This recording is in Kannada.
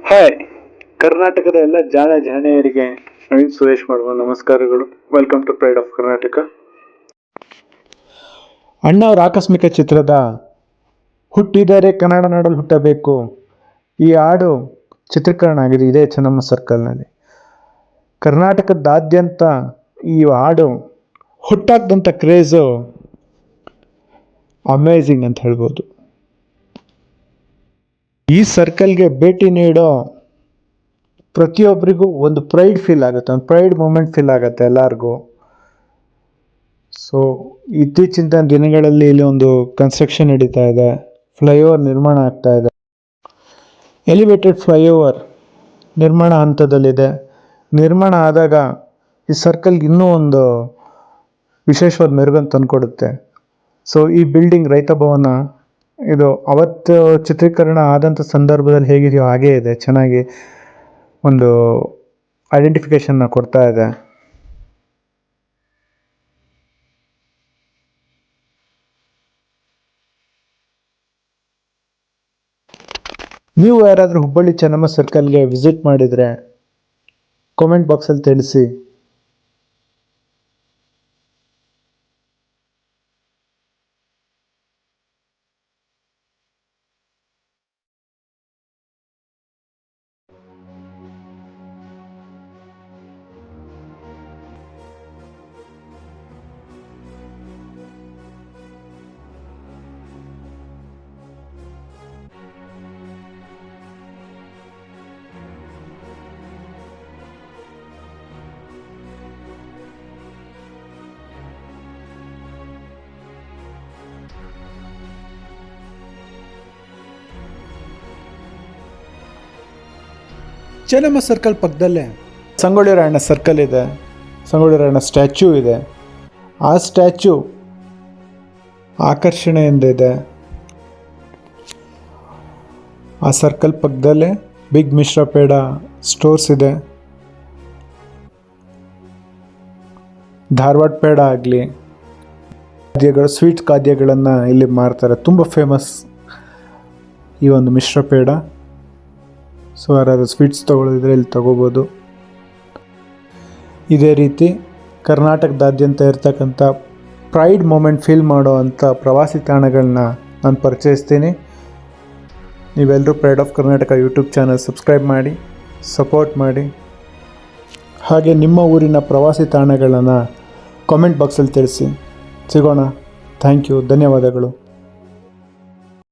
ಹಾಯ್, ಕರ್ನಾಟಕದ ಎಲ್ಲ ಜಾಣೆಯರಿಗೆ ನವೀನ್ ಸುರೇಶ್ ಮಾಡುವ ನಮಸ್ಕಾರಗಳು. Welcome to pride of Karnataka. ಅಣ್ಣವರ ಆಕಸ್ಮಿಕ ಚಿತ್ರದ ಹುಟ್ಟಿದರೆ ಕನ್ನಡ ನಾಡಲ್ಲಿ ಹುಟ್ಟಬೇಕು ಈ ಹಾಡು ಚಿತ್ರೀಕರಣ ಆಗಿದೆ ಇದೇ ಚೆನ್ನಮ್ಮ ಸರ್ಕಲ್ನಲ್ಲಿ. ಕರ್ನಾಟಕದಾದ್ಯಂತ ಈ ಹಾಡು ಹುಟ್ಟಾಕ್ದಂಥ ಕ್ರೇಜು ಅಮೇಝಿಂಗ್ ಅಂತ ಹೇಳ್ಬೋದು. ಈ ಸರ್ಕಲ್ಗೆ ಭೇಟಿ ನೀಡೋ ಪ್ರತಿಯೊಬ್ಬರಿಗೂ ಒಂದು ಪ್ರೈಡ್ ಫೀಲ್ ಆಗುತ್ತೆ, ಒಂದು ಪ್ರೈಡ್ ಮೂಮೆಂಟ್ ಫೀಲ್ ಆಗುತ್ತೆ ಎಲ್ಲರಿಗೂ. ಸೊ ಇತ್ತೀಚಿನ ದಿನಗಳಲ್ಲಿ ಇಲ್ಲಿ ಒಂದು ಕನ್ಸ್ಟ್ರಕ್ಷನ್ ನಡೀತಾ ಇದೆ, ಫ್ಲೈಓವರ್ ನಿರ್ಮಾಣ ಆಗ್ತಾ ಇದೆ. ಎಲಿವೇಟೆಡ್ ಫ್ಲೈಓವರ್ ನಿರ್ಮಾಣ ಹಂತದಲ್ಲಿದೆ. ನಿರ್ಮಾಣ ಆದಾಗ ಈ ಸರ್ಕಲ್ಗೆ ಇನ್ನೂ ಒಂದು ವಿಶೇಷವಾದ ಮೆರುಗನ್ನು ತಂದುಕೊಡುತ್ತೆ. ಸೊ ಈ ಬಿಲ್ಡಿಂಗ್ ರೈತ ಭವನ ಇದು ಅವತ್ತು ಚಿತ್ರೀಕರಣ ಆದಂಥ ಸಂದರ್ಭದಲ್ಲಿ ಹೇಗಿದೆಯೋ ಹಾಗೇ ಇದೆ, ಚೆನ್ನಾಗಿ ಒಂದು ಐಡೆಂಟಿಫಿಕೇಶನ್ನ ಕೊಡ್ತಾ ಇದೆ. ನೀವು ಯಾರಾದರೂ ಹುಬ್ಬಳ್ಳಿ ಚೆನ್ನಮ್ಮ ಸರ್ಕಲ್ಗೆ ವಿಸಿಟ್ ಮಾಡಿದರೆ ಕಾಮೆಂಟ್ ಬಾಕ್ಸಲ್ಲಿ ತಿಳಿಸಿ. ಚೆನ್ನಮ್ಮ ಸರ್ಕಲ್ ಪಕ್ಕದಲ್ಲೇ ಸಂಗೊಳ್ಳಿ ರಾಯಣ್ಣ ಸರ್ಕಲ್ ಇದೆ, ಸಂಗೊಳ್ಳಿ ರಾಯಣ್ಣ ಸ್ಟ್ಯಾಚ್ಯೂ ಇದೆ. ಆ ಸ್ಟ್ಯಾಚ್ಯೂ ಆಕರ್ಷಣೆಯಿಂದ ಇದೆ. ಆ ಸರ್ಕಲ್ ಪಕ್ಕದಲ್ಲೇ ಬಿಗ್ ಮಿಶ್ರಾ ಪೇಡ ಸ್ಟೋರ್ಸ್ ಇದೆ. ಧಾರವಾಡ ಪೇಡ ಆಗಲಿ, ಖಾದ್ಯಗಳು ಸ್ವೀಟ್ ಖಾದ್ಯಗಳನ್ನು ಇಲ್ಲಿ ಮಾರ್ತಾರೆ. ತುಂಬ ಫೇಮಸ್ ಈ ಒಂದು ಮಿಶ್ರಾ ಪೇಡ. ಸೊ ಯಾರಾದರೂ ಸ್ವೀಟ್ಸ್ ತೊಗೊಳಿದ್ರೆ ಇಲ್ಲಿ ತೊಗೋಬೋದು. ಇದೇ ರೀತಿ ಕರ್ನಾಟಕದಾದ್ಯಂತ ಇರ್ತಕ್ಕಂಥ ಪ್ರೈಡ್ ಮೂಮೆಂಟ್ ಫೀಲ್ ಮಾಡೋ ಅಂಥ ಪ್ರವಾಸಿ ತಾಣಗಳನ್ನ ನಾನು ಪರಿಚಯಿಸ್ತೀನಿ. ನೀವೆಲ್ಲರೂ pride of Karnataka YouTube channel subscribe ಮಾಡಿ, ಸಪೋರ್ಟ್ ಮಾಡಿ. ಹಾಗೆ ನಿಮ್ಮ ಊರಿನ ಪ್ರವಾಸಿ ತಾಣಗಳನ್ನು ಕಾಮೆಂಟ್ ಬಾಕ್ಸಲ್ಲಿ ತಿಳಿಸಿ. ಸಿಗೋಣ. ಥ್ಯಾಂಕ್ ಯು, ಧನ್ಯವಾದಗಳು.